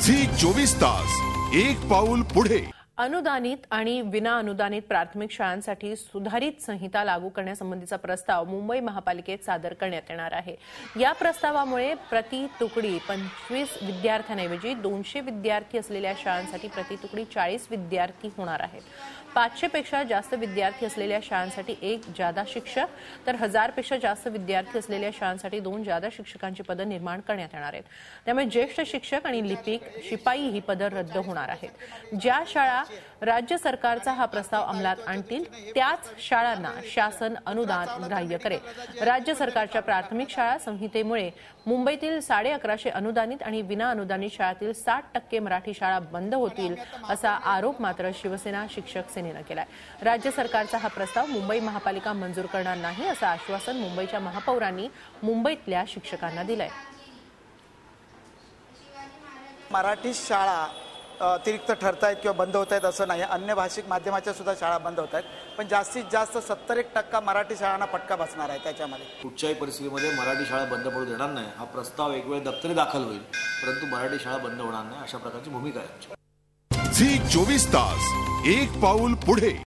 Zee 24 तास एक पाऊल पुढे। अनुदानित आणि विना अनुदानित प्राथमिक शाळांसाठी सुधारित संहिता लागू करण्यासंबंधीचा प्रस्ताव मुंबई महापालिकेत सादर करण्यात येणार आहे। या प्रस्तावामुळे प्रति तुकडी 25 विद्यार्थ्यांऐवजी 200 विद्यार्थी असलेल्या शाळांसाठी प्रति तुकडी 40 विद्यार्थी होणार आहेत। 500 पेक्षा जास्त विद्यार्थी असलेल्या शाळांसाठी एक जादा शिक्षक तर 1000 पेक्षा जास्त विद्यार्थी असलेल्या शाळांसाठी 2 जादा शिक्षकांची पदं निर्माण करण्यात येणार आहेत। त्यामुळे ज्येष्ठ शिक्षक आणि लिपिक, शिपाई ही पदं रद्द होणार आहेत। ज्या शाळा राज्य सरकारचा हा प्रस्ताव अंमलात आणतील त्याच शाळांना शासन अनुदान ग्राह्य करेल। राज्य सरकारच्या प्राथमिक शाळा संहितेमुळे मुंबईतील 1150 अनुदानित आणि विना अनुदानित शाळांतील 60% मराठी शाळा बंद होतील असा आरोप मात्र शिवसेना शिक्षक सेनेनं केलाय। राज्य सरकारचा हा प्रस्ताव मुंबई महापालिका मंजूर करणार नाही असं आश्वासन मुंबईच्या महापौरांनी मुंबईतल्या शिक्षकांना दिलंय। मराठी शाळा अतिरिक्त ठरतायत किंवा बंद होत आहेत असं नाही, अन्य भाषिक माध्यमाच्या सुद्धा शाळा बंद होत आहेत, पण जास्तीत जास्त 70% मराठी शाळांना फटका बसणार आहे। त्याच्यामध्ये कुठच्याही परिस्थितीमध्ये मराठी शाळा बंद पडू देणार नाही हा प्रस्ताव एक वेळ दप्तरी दाखल होईल, परंतु मराठी शाळा बंद होणार नाही अशा प्रकारची भूमिका आहे। झी 24 तास एक पाऊल पुढे।